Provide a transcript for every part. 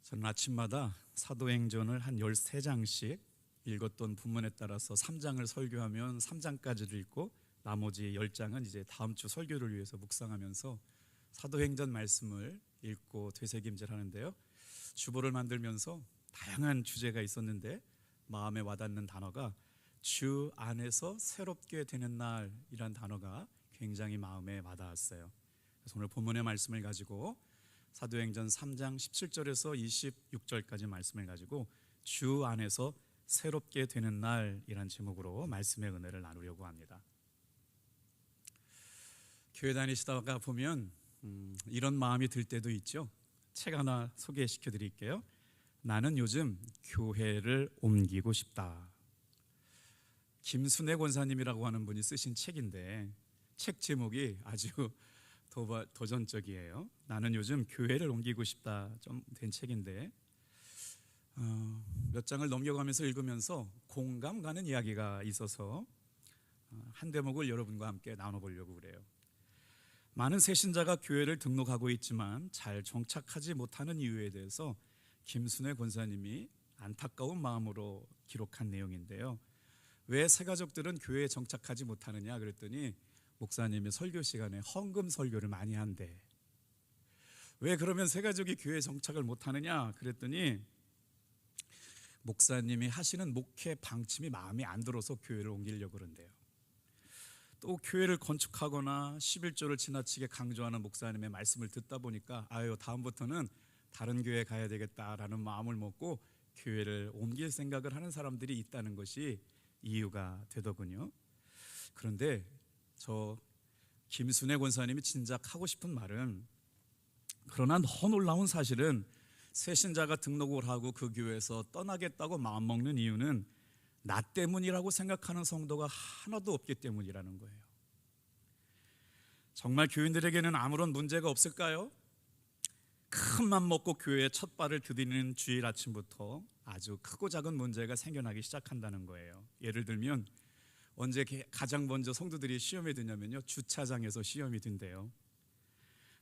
저는 아침마다 사도행전을 한 13장씩 읽었던 본문에 따라서 3장을 설교하면 3장까지를 읽고 나머지 10장은 이제 다음 주 설교를 위해서 묵상하면서 사도행전 말씀을 읽고 되새김질 하는데요. 주보를 만들면서 다양한 주제가 있었는데 마음에 와닿는 단어가 주 안에서 새롭게 되는 날이란 단어가 굉장히 마음에 와닿았어요. 그래서 오늘 본문의 말씀을 가지고 사도행전 3장 17절에서 26절까지 말씀을 가지고 주 안에서 새롭게 되는 날이란 제목으로 말씀의 은혜를 나누려고 합니다. 교회 다니시다가 보면 이런 마음이 들 때도 있죠. 책 하나 소개시켜 드릴게요. 나는 요즘 교회를 옮기고 싶다. 김순애 권사님이라고 하는 분이 쓰신 책인데 책 제목이 아주 도전적이에요. 나는 요즘 교회를 옮기고 싶다 좀 된 책인데 몇 장을 넘겨가면서 읽으면서 공감 가는 이야기가 있어서 한 대목을 여러분과 함께 나눠보려고 그래요. 많은 새신자가 교회를 등록하고 있지만 잘 정착하지 못하는 이유에 대해서 김순애 권사님이 안타까운 마음으로 기록한 내용인데요. 왜 새가족들은 교회에 정착하지 못하느냐 그랬더니 목사님이 설교 시간에 헌금 설교를 많이 한대. 왜 그러면 새가족이 교회에 정착을 못하느냐 그랬더니 목사님이 하시는 목회 방침이 마음에 안 들어서 교회를 옮기려고 그런대요. 또 교회를 건축하거나 11조를 지나치게 강조하는 목사님의 말씀을 듣다 보니까 다음부터는 다른 교회에 가야 되겠다라는 마음을 먹고 교회를 옮길 생각을 하는 사람들이 있다는 것이 이유가 되더군요. 그런데 저 김순애 권사님이 진작 하고 싶은 말은 그러나 더 놀라운 사실은 새신자가 등록을 하고 그 교회에서 떠나겠다고 마음먹는 이유는 나 때문이라고 생각하는 성도가 하나도 없기 때문이라는 거예요. 정말 교인들에게는 아무런 문제가 없을까요? 큰 맘 먹고 교회에 첫 발을 디디는 주일 아침부터 아주 크고 작은 문제가 생겨나기 시작한다는 거예요. 예를 들면 언제 가장 먼저 성도들이 시험에 드냐면요, 주차장에서 시험이 든대요.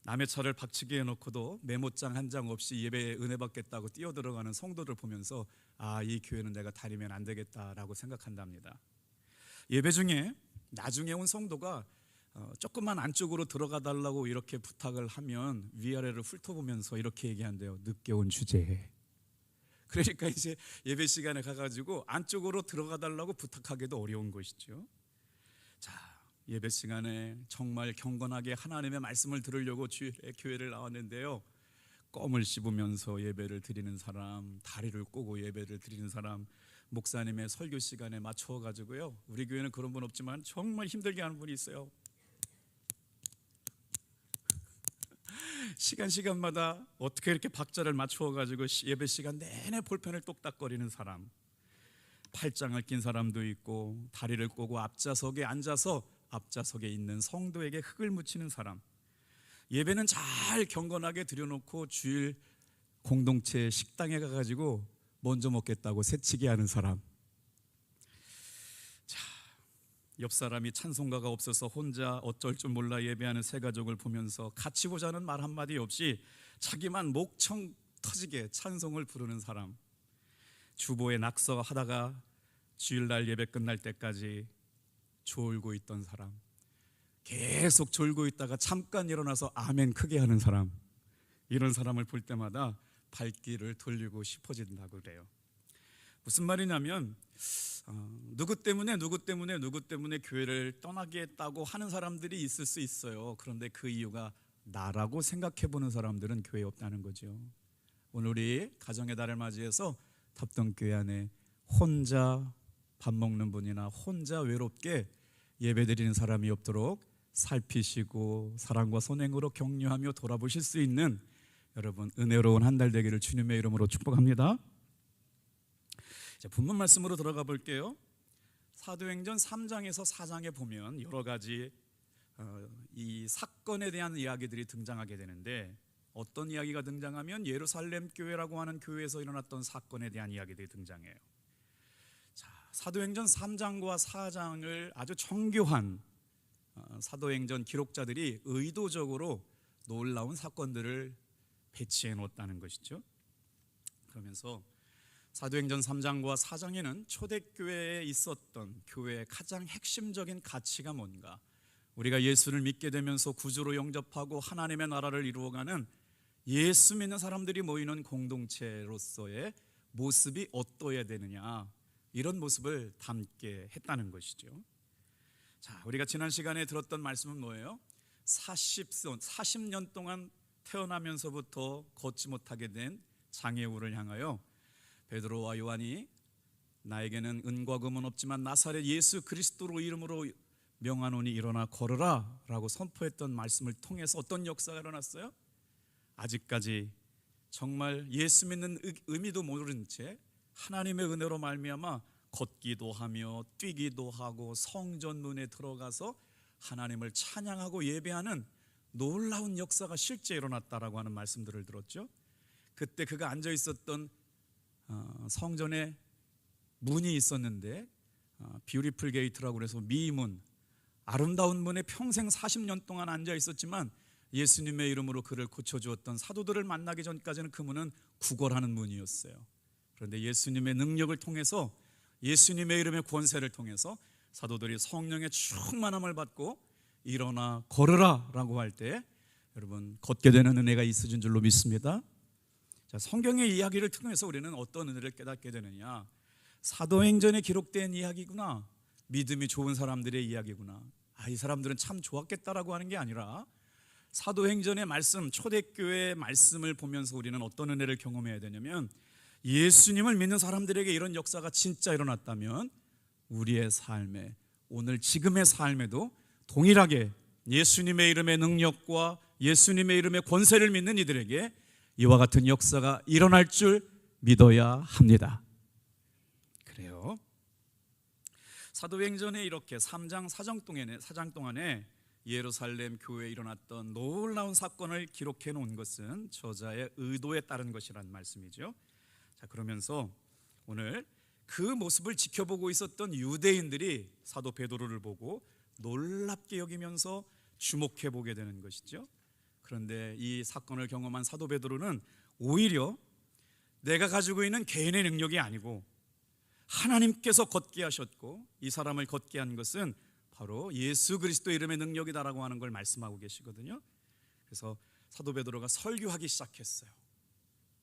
남의 차를 박치기 해놓고도 메모장 한 장 없이 예배에 은혜 받겠다고 뛰어들어가는 성도를 보면서 이 교회는 내가 다니면 안 되겠다라고 생각한답니다. 예배 중에 나중에 온 성도가 조금만 안쪽으로 들어가 달라고 이렇게 부탁을 하면 위아래를 훑어보면서 이렇게 얘기한대요. 늦게 온 주제에. 그러니까 이제 예배 시간에 가가지고 안쪽으로 들어가 달라고 부탁하기도 어려운 것이죠. 자, 예배 시간에 정말 경건하게 하나님의 말씀을 들으려고 주일에 교회를 나왔는데요, 껌을 씹으면서 예배를 드리는 사람, 다리를 꼬고 예배를 드리는 사람, 목사님의 설교 시간에 맞춰가지고요, 우리 교회는 그런 분 없지만 정말 힘들게 하는 분이 있어요. 시간마다 어떻게 이렇게 박자를 맞추어가지고 예배 시간 내내 볼펜을 똑딱거리는 사람, 팔짱을 낀 사람도 있고 다리를 꼬고 앞좌석에 앉아서 앞좌석에 있는 성도에게 흙을 묻히는 사람, 예배는 잘 경건하게 드려놓고 주일 공동체 식당에 가가지고 먼저 먹겠다고 새치기 하는 사람, 옆 사람이 찬송가가 없어서 혼자 어쩔 줄 몰라 예배하는 새 가족을 보면서 같이 보자는 말 한마디 없이 자기만 목청 터지게 찬송을 부르는 사람, 주보에 낙서하다가 주일날 예배 끝날 때까지 졸고 있던 사람, 계속 졸고 있다가 잠깐 일어나서 아멘 크게 하는 사람, 이런 사람을 볼 때마다 발길을 돌리고 싶어진다고 그래요. 무슨 말이냐면 누구 때문에 교회를 떠나겠다고 하는 사람들이 있을 수 있어요. 그런데 그 이유가 나라고 생각해보는 사람들은 교회에 없다는 거죠. 오늘 우리 가정의 달을 맞이해서 탑동교회 안에 혼자 밥 먹는 분이나 혼자 외롭게 예배드리는 사람이 없도록 살피시고 사랑과 선행으로 격려하며 돌아보실 수 있는 여러분 은혜로운 한 달 되기를 주님의 이름으로 축복합니다. 본문 말씀으로 들어가 볼게요. 사도행전 3장에서 4장에 보면 여러 가지 이 사건에 대한 이야기들이 등장하게 되는데, 어떤 이야기가 등장하면 예루살렘 교회라고 하는 교회에서 일어났던 사건에 대한 이야기들이 등장해요. 자, 사도행전 3장과 4장을 아주 정교한 사도행전 기록자들이 의도적으로 놀라운 사건들을 배치해 놓았다는 것이죠. 그러면서 사도행전 3장과 4장에는 초대교회에 있었던 교회의 가장 핵심적인 가치가 뭔가, 우리가 예수를 믿게 되면서 구주로 영접하고 하나님의 나라를 이루어가는 예수 믿는 사람들이 모이는 공동체로서의 모습이 어떠해야 되느냐, 이런 모습을 담게 했다는 것이죠. 자, 우리가 지난 시간에 들었던 말씀은 뭐예요? 40년 동안 태어나면서부터 걷지 못하게 된 장애우를 향하여 베드로와 요한이 나에게는 은과 금은 없지만 나사렛 예수 그리스도로 이름으로 명하노니 일어나 걸으라 라고 선포했던 말씀을 통해서 어떤 역사가 일어났어요? 아직까지 정말 예수 믿는 의미도 모른 채 하나님의 은혜로 말미암아 걷기도 하며 뛰기도 하고 성전 문에 들어가서 하나님을 찬양하고 예배하는 놀라운 역사가 실제 일어났다라고 하는 말씀들을 들었죠. 그때 그가 앉아 있었던 성전에 문이 있었는데 뷰티풀 게이트라고 해서 미문, 아름다운 문에 평생 40년 동안 앉아 있었지만 예수님의 이름으로 그를 고쳐주었던 사도들을 만나기 전까지는 그 문은 구걸하는 문이었어요. 그런데 예수님의 능력을 통해서, 예수님의 이름의 권세를 통해서 사도들이 성령의 충만함을 받고 일어나 걸으라 라고 할 때 여러분 걷게 되는 은혜가 있으신 줄로 믿습니다. 자, 성경의 이야기를 통해서 우리는 어떤 은혜를 깨닫게 되느냐, 사도행전에 기록된 이야기구나, 믿음이 좋은 사람들의 이야기구나, 이 사람들은 참 좋았겠다라고 하는 게 아니라 사도행전의 말씀, 초대교회의 말씀을 보면서 우리는 어떤 은혜를 경험해야 되냐면, 예수님을 믿는 사람들에게 이런 역사가 진짜 일어났다면 우리의 삶에, 오늘 지금의 삶에도 동일하게 예수님의 이름의 능력과 예수님의 이름의 권세를 믿는 이들에게 이와 같은 역사가 일어날 줄 믿어야 합니다. 그래요. 사도행전에 이렇게 3장 4장 동안에 예루살렘 교회에 일어났던 놀라운 사건을 기록해 놓은 것은 저자의 의도에 따른 것이란 말씀이죠. 자, 그러면서 오늘 그 모습을 지켜보고 있었던 유대인들이 사도 베드로를 보고 놀랍게 여기면서 주목해 보게 되는 것이죠. 그런데 이 사건을 경험한 사도 베드로는 오히려 내가 가지고 있는 개인의 능력이 아니고 하나님께서 걷게 하셨고 이 사람을 걷게 한 것은 바로 예수 그리스도 이름의 능력이다라고 하는 걸 말씀하고 계시거든요. 그래서 사도 베드로가 설교하기 시작했어요.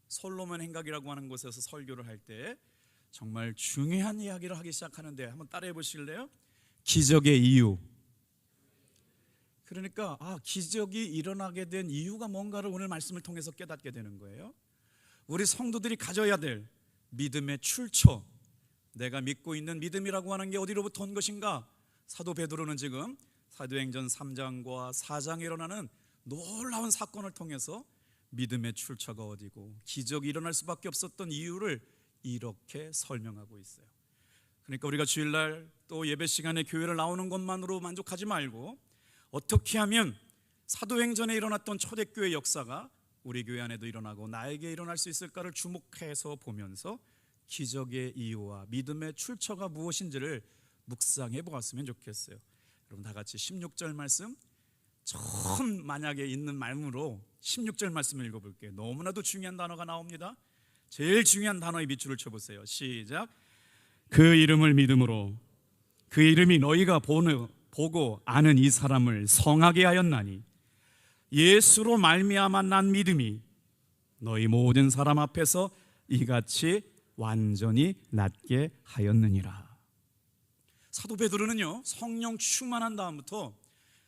솔로몬 행각이라고 하는 곳에서 설교를 할 때 정말 중요한 이야기를 하기 시작하는데, 한번 따라해 보실래요? 기적의 이유. 그러니까 기적이 일어나게 된 이유가 뭔가를 오늘 말씀을 통해서 깨닫게 되는 거예요. 우리 성도들이 가져야 될 믿음의 출처, 내가 믿고 있는 믿음이라고 하는 게 어디로부터 온 것인가? 사도 베드로는 지금 사도행전 3장과 4장에 일어나는 놀라운 사건을 통해서 믿음의 출처가 어디고 기적이 일어날 수밖에 없었던 이유를 이렇게 설명하고 있어요. 그러니까 우리가 주일날 또 예배 시간에 교회를 나오는 것만으로 만족하지 말고 어떻게 하면 사도행전에 일어났던 초대교회 역사가 우리 교회 안에도 일어나고 나에게 일어날 수 있을까를 주목해서 보면서 기적의 이유와 믿음의 출처가 무엇인지를 묵상해 보았으면 좋겠어요. 여러분 다 같이 16절 말씀, 처음 만약에 있는 말문으로 16절 말씀을 읽어볼게요. 너무나도 중요한 단어가 나옵니다. 제일 중요한 단어의 밑줄을 쳐보세요. 시작. 그 이름을 믿음으로 그 이름이 너희가 보고 아는 이 사람을 성하게 하였나니 예수로 말미암아 난 믿음이 너희 모든 사람 앞에서 이같이 완전히 낫게 하였느니라. 사도 베드로는요, 성령 충만한 다음부터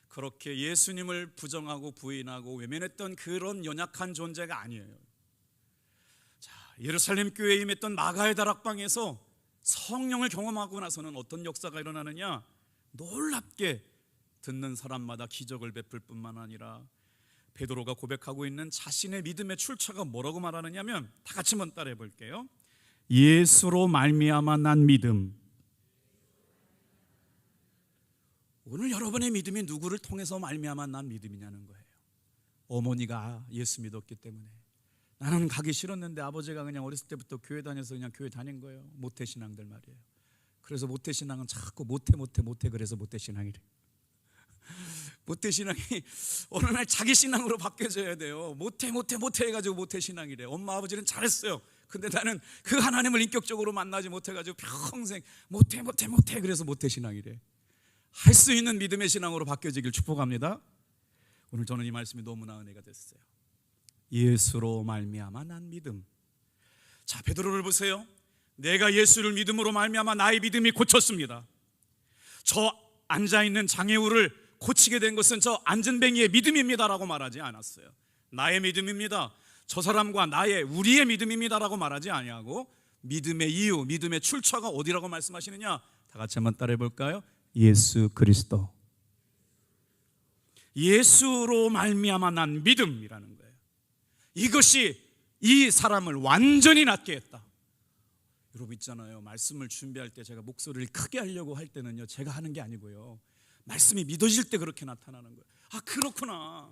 그렇게 예수님을 부정하고 부인하고 외면했던 그런 연약한 존재가 아니에요. 자, 예루살렘 교회에 임했던 마가의 다락방에서 성령을 경험하고 나서는 어떤 역사가 일어나느냐? 놀랍게 듣는 사람마다 기적을 베풀 뿐만 아니라 베드로가 고백하고 있는 자신의 믿음의 출처가 뭐라고 말하느냐면, 다 같이 한번 따라해 볼게요. 예수로 말미암아 난 믿음. 오늘 여러분의 믿음이 누구를 통해서 말미암아 난 믿음이냐는 거예요. 어머니가 예수 믿었기 때문에. 나는 가기 싫었는데 아버지가 그냥 어렸을 때부터 교회 다녀서 그냥 교회 다닌 거예요. 모태신앙들 말이에요. 그래서 모태신앙은 자꾸 모태 그래서 모태신앙이래. 모태신앙이 어느 날 자기 신앙으로 바뀌어져야 돼요. 모태 해가지고 모태신앙이래. 엄마 아버지는 잘했어요. 근데 나는 그 하나님을 인격적으로 만나지 못해가지고 평생 모태 그래서 모태신앙이래. 할 수 있는 믿음의 신앙으로 바뀌어지길 축복합니다. 오늘 저는 이 말씀이 너무나 은혜가 됐어요. 예수로 말미암아 난 믿음. 자, 베드로를 보세요. 내가 예수를 믿음으로 말미암아 나의 믿음이 고쳤습니다. 저 앉아있는 장애우를 고치게 된 것은 저 안전뱅이의 믿음입니다라고 말하지 않았어요. 나의 믿음입니다. 저 사람과 우리의 믿음입니다라고 말하지 아니하고 믿음의 이유, 믿음의 출처가 어디라고 말씀하시느냐? 다 같이 한번 따라해 볼까요? 예수 그리스도. 예수로 말미암아 난 믿음이라는 거예요. 이것이 이 사람을 완전히 낫게 했다. 여러분 있잖아요, 말씀을 준비할 때 제가 목소리를 크게 하려고 할 때는요, 제가 하는 게 아니고요, 말씀이 믿어질 때 그렇게 나타나는 거예요. 아, 그렇구나.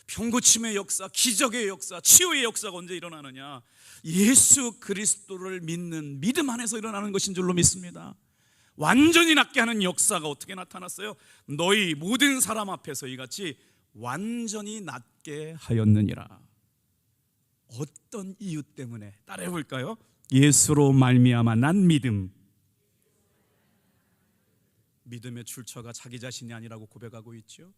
병고침의 역사, 기적의 역사, 치유의 역사가 언제 일어나느냐? 예수 그리스도를 믿는 믿음 안에서 일어나는 것인 줄로 믿습니다. 완전히 낫게 하는 역사가 어떻게 나타났어요? 너희 모든 사람 앞에서 이같이 완전히 낫게 하였느니라. 어떤 이유 때문에? 따라해 볼까요? 예수로 말미암아 난 믿음. 믿음의 출처가 자기 자신이 아니라고 고백하고 있죠.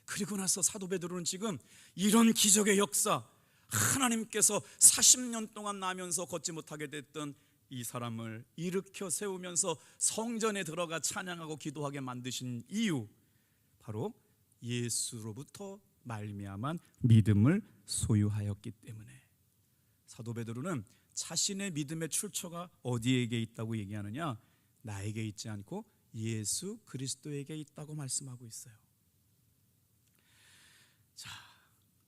그리고 나서 사도 베드로는 지금 이런 기적의 역사, 하나님께서 40년 동안 나면서 걷지 못하게 됐던 이 사람을 일으켜 세우면서 성전에 들어가 찬양하고 기도하게 만드신 이유, 바로 예수로부터 말미암은 믿음을 소유하였기 때문에. 사도 베드로는 자신의 믿음의 출처가 어디에게 있다고 얘기하느냐? 나에게 있지 않고 예수 그리스도에게 있다고 말씀하고 있어요. 자,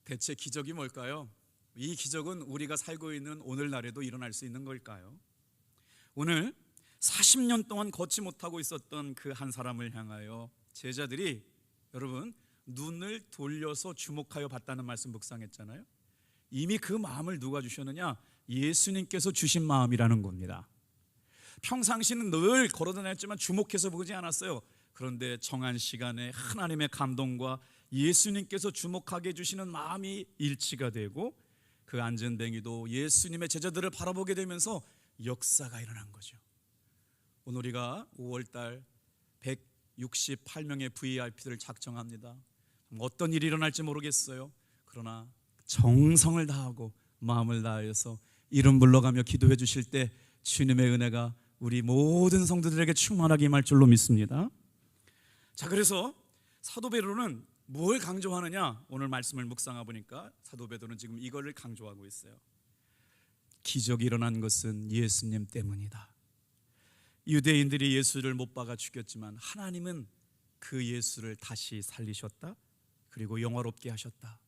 대체 기적이 뭘까요? 이 기적은 우리가 살고 있는 오늘날에도 일어날 수 있는 걸까요? 오늘 40년 동안 걷지 못하고 있었던 그 한 사람을 향하여 제자들이, 여러분, 눈을 돌려서 주목하여 봤다는 말씀 묵상했잖아요. 이미 그 마음을 누가 주셨느냐? 예수님께서 주신 마음이라는 겁니다. 평상시는 늘 걸어다녔지만 주목해서 보지 않았어요. 그런데 정한 시간에 하나님의 감동과 예수님께서 주목하게 해주시는 마음이 일치가 되고, 그 안전뱅이도 예수님의 제자들을 바라보게 되면서 역사가 일어난 거죠. 오늘 우리가 5월달 168명의 VIP들을 작정합니다. 어떤 일이 일어날지 모르겠어요. 그러나 정성을 다하고 마음을 다해서 이름 불러가며 기도해 주실 때 주님의 은혜가 우리 모든 성도들에게 충만하게 임할 줄로 믿습니다. 자, 그래서 사도 베드로는 뭘 강조하느냐? 오늘 말씀을 묵상해 보니까 사도 베드로는 지금 이거를 강조하고 있어요. 기적이 일어난 것은 예수님 때문이다. 유대인들이 예수를 못 박아 죽였지만 하나님은 그 예수를 다시 살리셨다. 그리고 영화롭게 하셨다.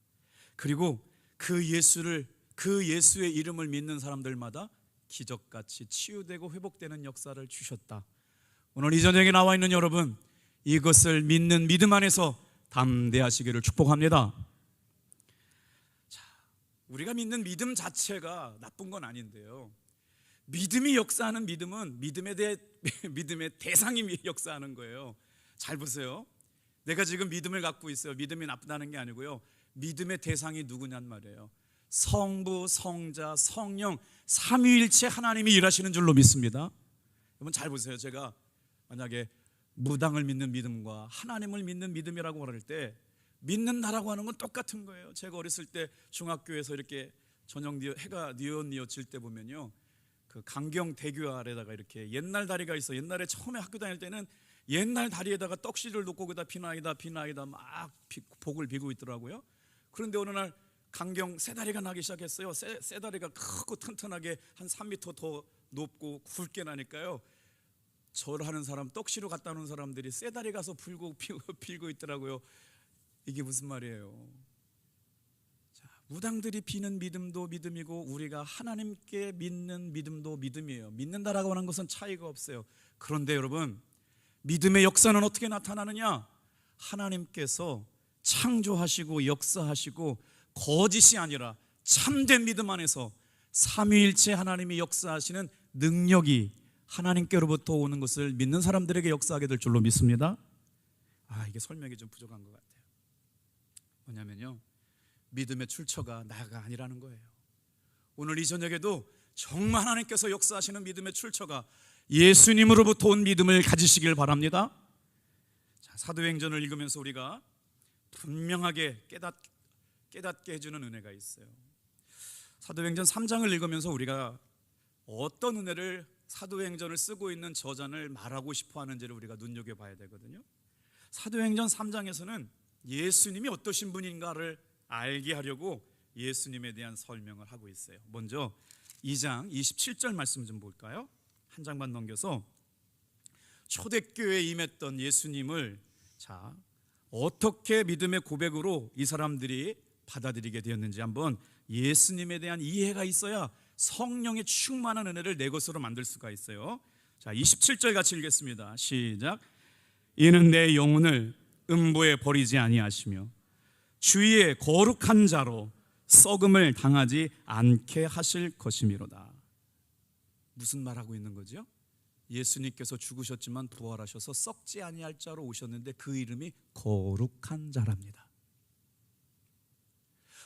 그리고 그 예수의 이름을 믿는 사람들마다 기적같이 치유되고 회복되는 역사를 주셨다. 오늘 이 저녁에 나와 있는 여러분, 이것을 믿는 믿음 안에서 담대하시기를 축복합니다. 자, 우리가 믿는 믿음 자체가 나쁜 건 아닌데요, 믿음이 역사하는 믿음은 믿음의 대상이 역사하는 거예요. 잘 보세요. 내가 지금 믿음을 갖고 있어요. 믿음이 나쁘다는 게 아니고요, 믿음의 대상이 누구냔 말이에요. 성부, 성자, 성령 삼위일체 하나님이 일하시는 줄로 믿습니다. 여러분 잘 보세요. 제가 만약에 무당을 믿는 믿음과 하나님을 믿는 믿음이라고 말할 때, 믿는다라고 하는 건 똑같은 거예요. 제가 어렸을 때 중학교에서 이렇게 저녁 해가 뉘엿뉘엿 질 때 보면요, 그 강경대교 아래다가 이렇게 옛날 다리가 있어. 옛날에 처음에 학교 다닐 때는 옛날 다리에다가 떡실을 놓고 거기다 비나이다 막 복을 비고 있더라고요. 그런데 어느 날 강경 새 다리가 나기 시작했어요. 새 다리가 크고 튼튼하게 한 3m 더 높고 굵게 나니까요, 절하는 사람, 떡시로 갔다 오는 사람들이 새 다리 가서 빌고 있더라고요. 이게 무슨 말이에요? 자, 무당들이 비는 믿음도 믿음이고 우리가 하나님께 믿는 믿음도 믿음이에요. 믿는다라고 하는 것은 차이가 없어요. 그런데 여러분, 믿음의 역사는 어떻게 나타나느냐? 하나님께서 창조하시고 역사하시고 거짓이 아니라 참된 믿음 안에서 삼위일체 하나님이 역사하시는 능력이 하나님께로부터 오는 것을 믿는 사람들에게 역사하게 될 줄로 믿습니다. 이게 설명이 좀 부족한 것 같아요. 뭐냐면요, 믿음의 출처가 나가 아니라는 거예요. 오늘 이 저녁에도 정말 하나님께서 역사하시는 믿음의 출처가 예수님으로부터 온 믿음을 가지시길 바랍니다. 자, 사도행전을 읽으면서 우리가 분명하게 깨닫게 해주는 은혜가 있어요. 사도행전 3장을 읽으면서 우리가 어떤 은혜를 사도행전을 쓰고 있는 저자를 말하고 싶어 하는지를 우리가 눈여겨봐야 되거든요. 사도행전 3장에서는 예수님이 어떠신 분인가를 알게 하려고 예수님에 대한 설명을 하고 있어요. 먼저 2장 27절 말씀 좀 볼까요? 한 장만 넘겨서 초대교회에 임했던 예수님을 어떻게 믿음의 고백으로 이 사람들이 받아들이게 되었는지 한번 예수님에 대한 이해가 있어야 성령의 충만한 은혜를 내 것으로 만들 수가 있어요. 자, 27절 같이 읽겠습니다. 시작. 이는 내 영혼을 음보에 버리지 아니하시며 주위의 거룩한 자로 썩음을 당하지 않게 하실 것이미로다. 무슨 말하고 있는 거죠? 예수님께서 죽으셨지만 부활하셔서 썩지 아니할 자로 오셨는데 그 이름이 거룩한 자랍니다.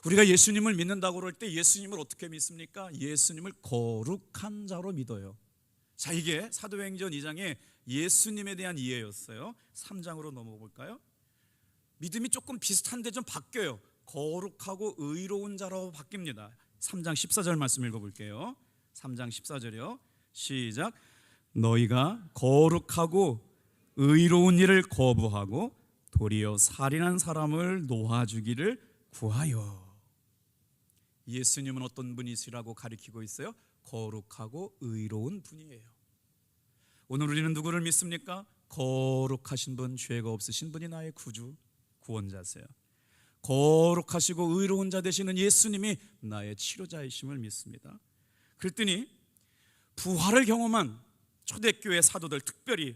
우리가 예수님을 믿는다고 그럴 때 예수님을 어떻게 믿습니까? 예수님을 거룩한 자로 믿어요. 자, 이게 사도행전 2장의 예수님에 대한 이해였어요. 3장으로 넘어가 볼까요? 믿음이 조금 비슷한데 좀 바뀌어요. 거룩하고 의로운 자로 바뀝니다. 3장 14절 말씀 읽어볼게요. 3장 14절이요. 시작. 너희가 거룩하고 의로운 일을 거부하고 도리어 살인한 사람을 놓아주기를 구하여. 예수님은 어떤 분이시라고 가리키고 있어요? 거룩하고 의로운 분이에요. 오늘 우리는 누구를 믿습니까? 거룩하신 분, 죄가 없으신 분이 나의 구주, 구원자세요. 거룩하시고 의로운 자 되시는 예수님이 나의 치료자이심을 믿습니다. 그랬더니 부활을 경험한 초대교회 사도들, 특별히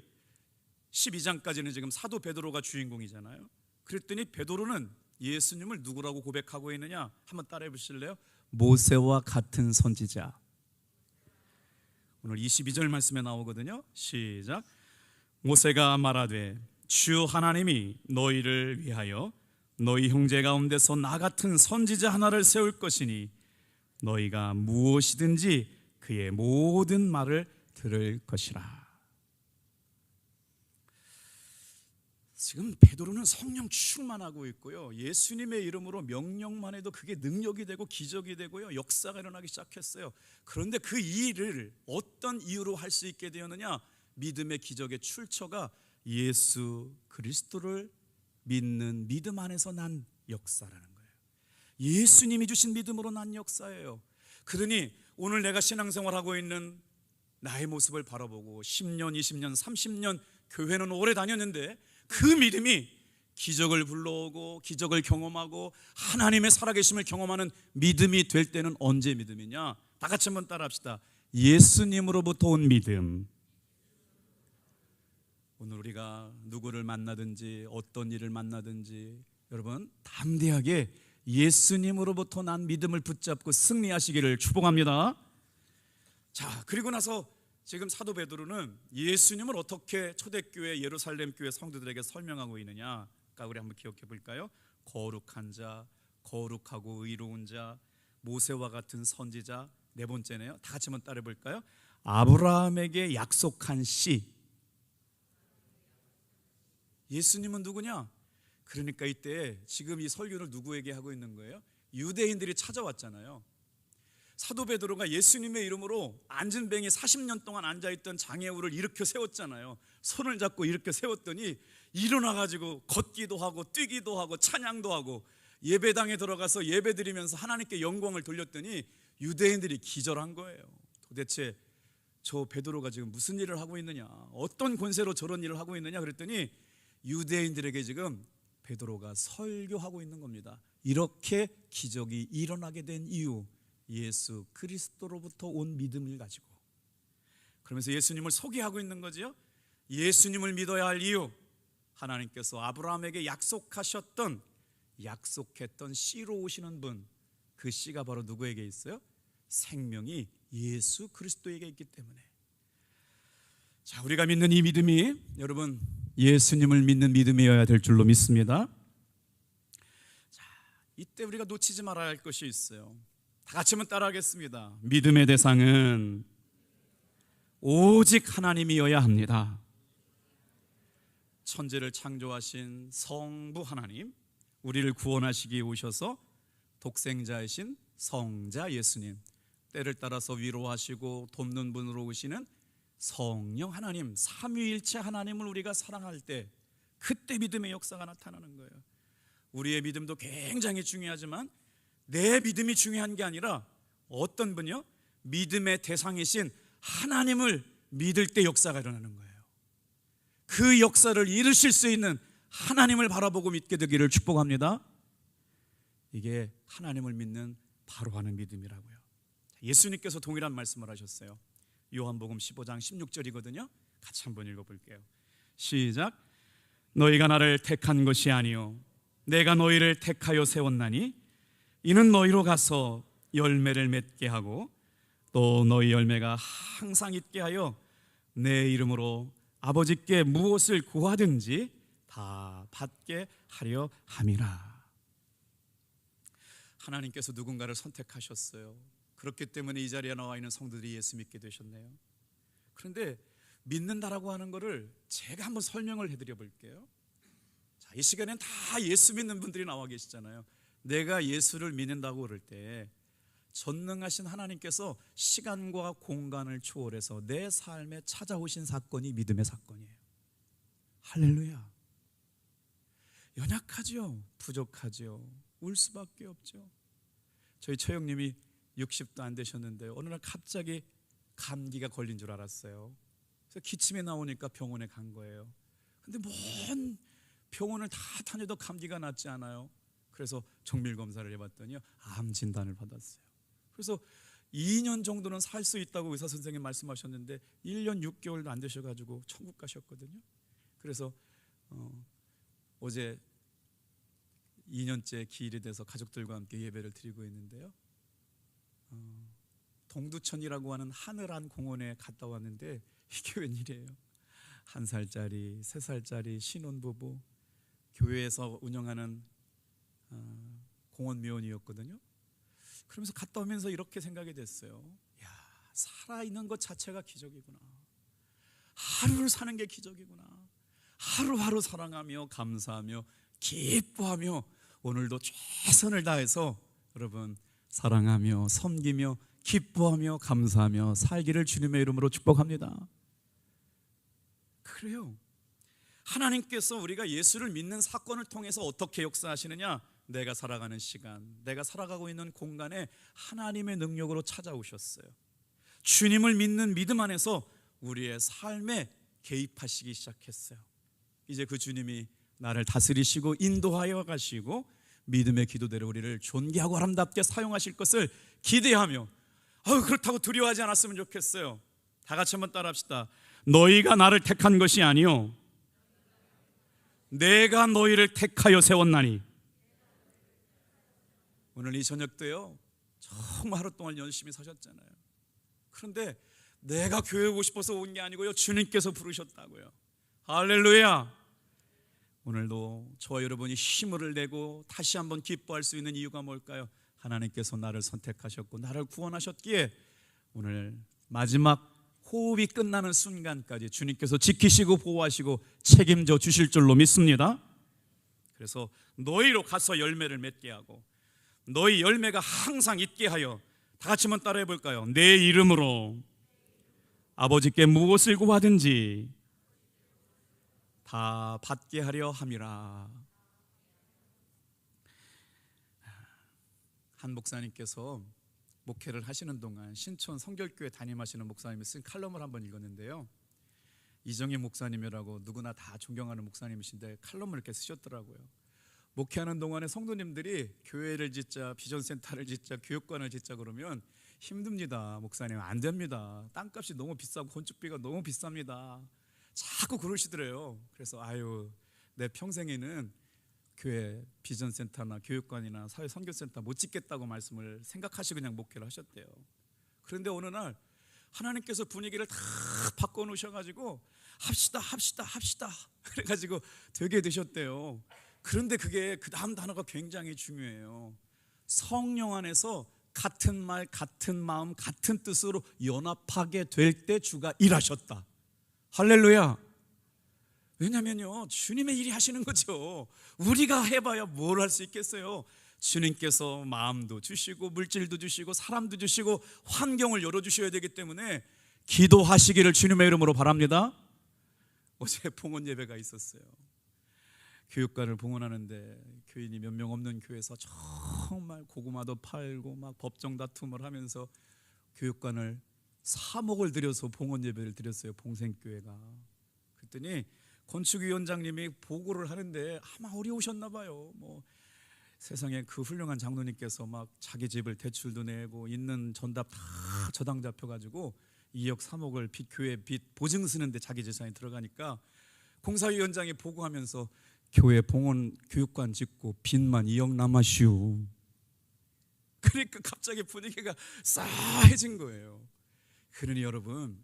12장까지는 지금 사도 베드로가 주인공이잖아요. 그랬더니 베드로는 예수님을 누구라고 고백하고 있느냐? 한번 따라해 보실래요? 모세와 같은 선지자. 오늘 22절 말씀에 나오거든요. 시작. 모세가 말하되 주 하나님이 너희를 위하여 너희 형제 가운데서 나 같은 선지자 하나를 세울 것이니 너희가 무엇이든지 그의 모든 말을 들을 것이라. 지금 베드로는 성령 충만하고 있고요, 예수님의 이름으로 명령만 해도 그게 능력이 되고 기적이 되고요, 역사가 일어나기 시작했어요. 그런데 그 일을 어떤 이유로 할 수 있게 되었느냐? 믿음의 기적의 출처가 예수 그리스도를 믿는 믿음 안에서 난 역사라는 거예요. 예수님이 주신 믿음으로 난 역사예요. 그러니 오늘 내가 신앙생활하고 있는 나의 모습을 바라보고 10년, 20년, 30년 교회는 오래 다녔는데 그 믿음이 기적을 불러오고 기적을 경험하고 하나님의 살아계심을 경험하는 믿음이 될 때는 언제 믿음이냐? 다 같이 한번 따라합시다. 예수님으로부터 온 믿음. 오늘 우리가 누구를 만나든지 어떤 일을 만나든지 여러분 담대하게 예수님으로부터 난 믿음을 붙잡고 승리하시기를 축복합니다. 자, 그리고 나서 지금 사도 베드로는 예수님을 어떻게 초대교회 예루살렘 교회 성도들에게 설명하고 있느냐? 아까 우리 한번 기억해 볼까요? 거룩한 자, 거룩하고 의로운 자, 모세와 같은 선지자. 네 번째네요. 다 같이 한번 따라해 볼까요? 아브라함에게 약속한 씨. 예수님은 누구냐? 그러니까 이때 지금 이 설교를 누구에게 하고 있는 거예요? 유대인들이 찾아왔잖아요. 사도 베드로가 예수님의 이름으로 안진뱅이 40년 동안 앉아있던 장애우를 일으켜 세웠잖아요. 손을 잡고 일으켜 세웠더니 일어나가지고 걷기도 하고 뛰기도 하고 찬양도 하고 예배당에 들어가서 예배드리면서 하나님께 영광을 돌렸더니 유대인들이 기절한 거예요. 도대체 저 베드로가 지금 무슨 일을 하고 있느냐, 어떤 권세로 저런 일을 하고 있느냐 그랬더니 유대인들에게 지금 베드로가 설교하고 있는 겁니다. 이렇게 기적이 일어나게 된 이유, 예수 그리스도로부터 온 믿음을 가지고. 그러면서 예수님을 소개하고 있는 거죠. 예수님을 믿어야 할 이유, 하나님께서 아브라함에게 약속했던 씨로 오시는 분, 그 씨가 바로 누구에게 있어요? 생명이 예수 그리스도에게 있기 때문에. 자, 우리가 믿는 이 믿음이 여러분 예수님을 믿는 믿음이어야 될 줄로 믿습니다. 자, 이때 우리가 놓치지 말아야 할 것이 있어요. 다 같이 한번 따라하겠습니다. 믿음의 대상은 오직 하나님이어야 합니다. 천지를 창조하신 성부 하나님, 우리를 구원하시기 위해 오셔서 독생자이신 성자 예수님, 때를 따라서 위로하시고 돕는 분으로 오시는 성령 하나님, 삼위일체 하나님을 우리가 사랑할 때 그때 믿음의 역사가 나타나는 거예요. 우리의 믿음도 굉장히 중요하지만 내 믿음이 중요한 게 아니라 어떤 분이요? 믿음의 대상이신 하나님을 믿을 때 역사가 일어나는 거예요. 그 역사를 이루실 수 있는 하나님을 바라보고 믿게 되기를 축복합니다. 이게 하나님을 믿는 바로 하는 믿음이라고요. 예수님께서 동일한 말씀을 하셨어요. 요한복음 15장 16절이거든요. 같이 한번 읽어볼게요. 시작. 너희가 나를 택한 것이 아니요 내가 너희를 택하여 세웠나니 이는 너희로 가서 열매를 맺게 하고 또 너희 열매가 항상 있게 하여 내 이름으로 아버지께 무엇을 구하든지 다 받게 하려 함이라. 하나님께서 누군가를 선택하셨어요. 그렇기 때문에 이 자리에 나와 있는 성도들이 예수 믿게 되셨네요. 그런데 믿는다라고 하는 것을 제가 한번 설명을 해드려 볼게요. 자, 이 시간엔 다 예수 믿는 분들이 나와 계시잖아요. 내가 예수를 믿는다고 그럴 때 전능하신 하나님께서 시간과 공간을 초월해서 내 삶에 찾아오신 사건이 믿음의 사건이에요. 할렐루야. 연약하죠. 부족하죠. 울 수밖에 없죠. 저희 처형님이 60도 안 되셨는데 어느 날 갑자기 감기가 걸린 줄 알았어요. 그래서 기침이 나오니까 병원에 간 거예요. 근데 뭔 병원을 다 다녀도 감기가 낫지 않아요. 그래서 정밀 검사를 해봤더니 암 진단을 받았어요. 그래서 2년 정도는 살 수 있다고 의사 선생님 말씀하셨는데 1년 6개월도 안 되셔가지고 천국 가셨거든요. 그래서 어제 2년째 기일이 돼서 가족들과 함께 예배를 드리고 있는데요. 동두천이라고 하는 하늘한 공원에 갔다 왔는데 이게 웬일이에요. 1살짜리, 3살짜리 신혼부부, 교회에서 운영하는 공원 미원이었거든요. 그러면서 갔다 오면서 이렇게 생각이 됐어요. 야, 살아있는 것 자체가 기적이구나. 하루를 사는 게 기적이구나. 하루하루 사랑하며 감사하며 기뻐하며 오늘도 최선을 다해서 여러분 사랑하며 섬기며 기뻐하며 감사하며 살기를 주님의 이름으로 축복합니다. 그래요. 하나님께서 우리가 예수를 믿는 사건을 통해서 어떻게 역사하시느냐? 내가 살아가는 시간, 내가 살아가고 있는 공간에 하나님의 능력으로 찾아오셨어요. 주님을 믿는 믿음 안에서 우리의 삶에 개입하시기 시작했어요. 이제 그 주님이 나를 다스리시고 인도하여 가시고 믿음의 기도대로 우리를 존귀하고 아름답게 사용하실 것을 기대하며 그렇다고 두려워하지 않았으면 좋겠어요. 다 같이 한번 따라합시다. 너희가 나를 택한 것이 아니요 내가 너희를 택하여 세웠나니. 오늘 이 저녁 때요 정말 하루 동안 열심히 사셨잖아요. 그런데 내가 교회 오고 싶어서 온 게 아니고요 주님께서 부르셨다고요. 할렐루야. 오늘도 저와 여러분이 힘을 내고 다시 한번 기뻐할 수 있는 이유가 뭘까요? 하나님께서 나를 선택하셨고 나를 구원하셨기에 오늘 마지막 호흡이 끝나는 순간까지 주님께서 지키시고 보호하시고 책임져 주실 줄로 믿습니다. 그래서 너희로 가서 열매를 맺게 하고 너희 열매가 항상 있게 하여, 다 같이 한번 따라해 볼까요? 내 이름으로 아버지께 무엇을 구하든지 다 받게 하려 함이라. 한 목사님께서 목회를 하시는 동안 신촌 성결교회 담임하시는 목사님이 쓴 칼럼을 한번 읽었는데요. 이정희 목사님이라고 누구나 다 존경하는 목사님이신데 칼럼을 이렇게 쓰셨더라고요. 목회하는 동안에 성도님들이 교회를 짓자, 비전센터를 짓자, 교육관을 짓자 그러면 힘듭니다. 목사님 안 됩니다. 땅값이 너무 비싸고 건축비가 너무 비쌉니다. 자꾸 그러시더래요. 그래서 내 평생에는 교회 비전센터나 교육관이나 사회선교센터 못 짓겠다고 말씀을 생각하시고 그냥 목회를 하셨대요. 그런데 어느 날 하나님께서 분위기를 다 바꿔놓으셔가지고 합시다 그래가지고 되게 되셨대요. 그런데 그게 그 다음 단어가 굉장히 중요해요. 성령 안에서 같은 말, 같은 마음, 같은 뜻으로 연합하게 될 때 주가 일하셨다. 할렐루야. 왜냐면요, 주님의 일이 하시는 거죠. 우리가 해봐야 뭘 할 수 있겠어요. 주님께서 마음도 주시고 물질도 주시고 사람도 주시고 환경을 열어주셔야 되기 때문에 기도하시기를 주님의 이름으로 바랍니다. 어제 봉헌 예배가 있었어요. 교육관을 봉헌하는데 교인이 몇 명 없는 교회에서 정말 고구마도 팔고 막 법정 다툼을 하면서 교육관을 3억을 들여서 봉헌 예배를 드렸어요. 봉생교회가. 그랬더니 건축위원장님이 보고를 하는데 아마 어려우셨나 봐요. 뭐 세상에 그 훌륭한 장로님께서 막 자기 집을 대출도 내고 있는 전답 다 저당 잡혀가지고 2억 3억을 교회 빚 보증 쓰는데 자기 재산이 들어가니까 공사위원장이 보고하면서 교회 봉헌 교육관 짓고 빚만 2억 남았슈. 그러니까 갑자기 분위기가 싸해진 거예요. 그러니 여러분,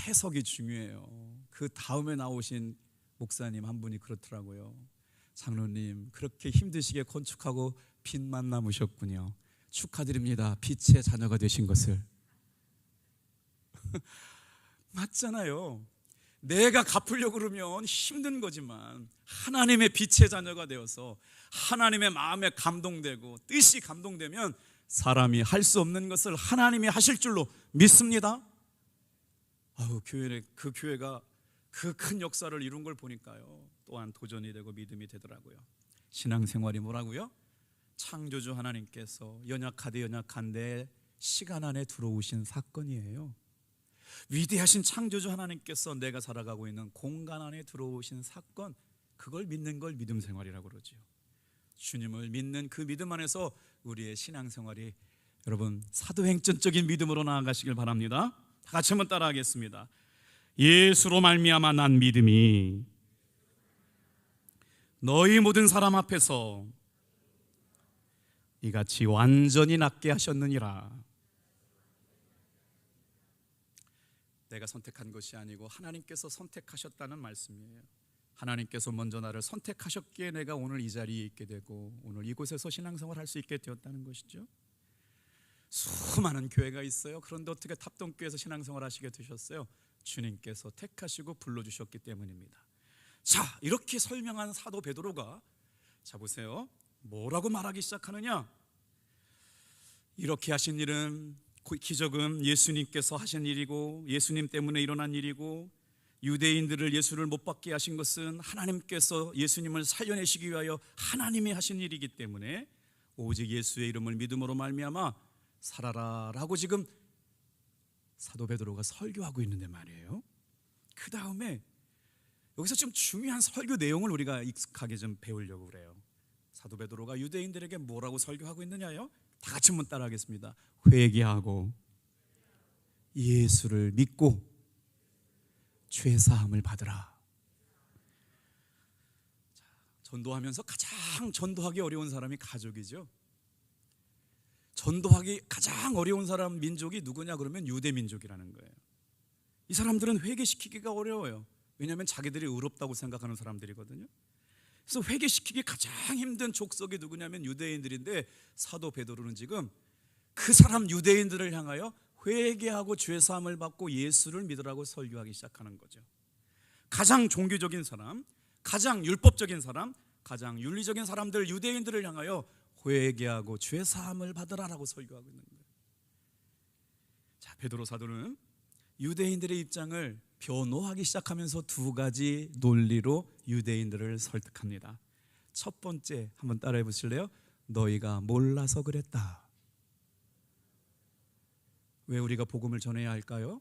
해석이 중요해요. 그 다음에 나오신 목사님 한 분이 그렇더라고요. 장로님, 그렇게 힘드시게 건축하고 빚만 남으셨군요. 축하드립니다. 빛의 자녀가 되신 것을. 맞잖아요. 내가 갚으려고 그러면 힘든 거지만 하나님의 빛의 자녀가 되어서 하나님의 마음에 감동되고 뜻이 감동되면 사람이 할 수 없는 것을 하나님이 하실 줄로 믿습니다. 그 교회가 그 큰 역사를 이룬 걸 보니까요, 또한 도전이 되고 믿음이 되더라고요. 신앙생활이 뭐라고요? 창조주 하나님께서 연약하되 연약한데 시간 안에 들어오신 사건이에요. 위대하신 창조주 하나님께서 내가 살아가고 있는 공간 안에 들어오신 사건, 그걸 믿는 걸 믿음 생활이라고 그러죠. 주님을 믿는 그 믿음 안에서 우리의 신앙생활이 여러분 사도행전적인 믿음으로 나아가시길 바랍니다. 다 같이 한번 따라하겠습니다. 예수로 말미암아 난 믿음이 너희 모든 사람 앞에서 이같이 완전히 낫게 하셨느니라. 내가 선택한 것이 아니고 하나님께서 선택하셨다는 말씀이에요. 하나님께서 먼저 나를 선택하셨기에 내가 오늘 이 자리에 있게 되고 오늘 이곳에서 신앙생활을 할 수 있게 되었다는 것이죠. 수많은 교회가 있어요. 그런데 어떻게 탑동교회에서 신앙생활 하시게 되셨어요? 주님께서 택하시고 불러주셨기 때문입니다. 자, 이렇게 설명한 사도 베드로가, 자 보세요, 뭐라고 말하기 시작하느냐? 이렇게 하신 일은, 기적은 예수님께서 하신 일이고 예수님 때문에 일어난 일이고, 유대인들을 예수를 못 받게 하신 것은 하나님께서 예수님을 살려내시기 위하여 하나님이 하신 일이기 때문에 오직 예수의 이름을 믿음으로 말미암아 살아라 라고 지금 사도 베드로가 설교하고 있는데 말이에요. 그 다음에 여기서 좀 중요한 설교 내용을 우리가 익숙하게 좀 배우려고 그래요. 사도 베드로가 유대인들에게 뭐라고 설교하고 있느냐요? 다 같이 한번 따라하겠습니다. 회개하고 예수를 믿고 죄사함을 받으라. 전도하면서 가장 전도하기 어려운 사람이 가족이죠. 전도하기 가장 어려운 사람 민족이 누구냐 그러면 유대 민족이라는 거예요. 이 사람들은 회개시키기가 어려워요. 왜냐하면 자기들이 의롭다고 생각하는 사람들이거든요. 그래서 회개시키기 가장 힘든 족속이 누구냐면 유대인들인데, 사도 베드로는 지금 그 사람 유대인들을 향하여 회개하고 죄사함을 받고 예수를 믿으라고 설교하기 시작하는 거죠. 가장 종교적인 사람, 가장 율법적인 사람, 가장 윤리적인 사람들, 유대인들을 향하여 회개하고 죄사함을 받으라라고 설교하고 있는 거예요. 자, 베드로 사도는 유대인들의 입장을 변호하기 시작하면서 두 가지 논리로 유대인들을 설득합니다. 첫 번째, 한번 따라해 보실래요? 너희가 몰라서 그랬다. 왜 우리가 복음을 전해야 할까요?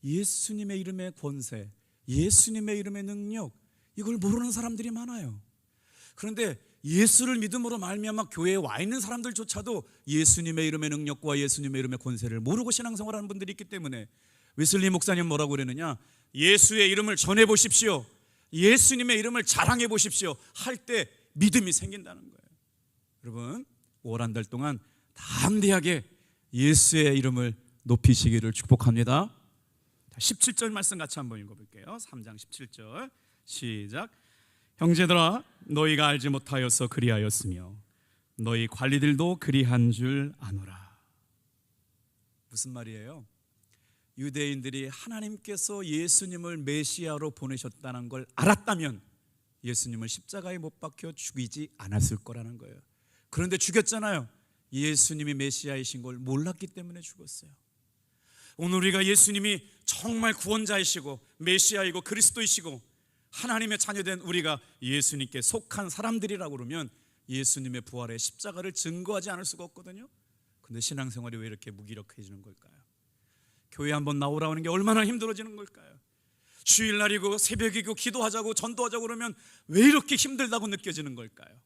예수님의 이름의 권세, 예수님의 이름의 능력, 이걸 모르는 사람들이 많아요. 그런데 예수를 믿음으로 말미암아 교회에 와 있는 사람들조차도 예수님의 이름의 능력과 예수님의 이름의 권세를 모르고 신앙생활하는 분들이 있기 때문에, 웨슬리 목사님 뭐라고 그러느냐, 예수의 이름을 전해 보십시오, 예수님의 이름을 자랑해 보십시오 할 때 믿음이 생긴다는 거예요. 여러분, 5월 한 달 동안 담대하게 예수의 이름을 높이시기를 축복합니다. 17절 말씀 같이 한번 읽어볼게요. 3장 17절 시작. 형제들아, 너희가 알지 못하여서 그리하였으며 너희 관리들도 그리한 줄 아노라. 무슨 말이에요? 유대인들이 하나님께서 예수님을 메시아로 보내셨다는 걸 알았다면 예수님을 십자가에 못 박혀 죽이지 않았을 거라는 거예요. 그런데 죽였잖아요. 예수님이 메시아이신 걸 몰랐기 때문에 죽었어요. 오늘 우리가 예수님이 정말 구원자이시고 메시아이고 그리스도이시고 하나님의 자녀된 우리가 예수님께 속한 사람들이라고 그러면 예수님의 부활의 십자가를 증거하지 않을 수가 없거든요. 그런데 신앙생활이 왜 이렇게 무기력해지는 걸까요? 교회 한번 나오라는 게 얼마나 힘들어지는 걸까요? 주일날이고 새벽이고 기도하자고 전도하자고 그러면 왜 이렇게 힘들다고 느껴지는 걸까요?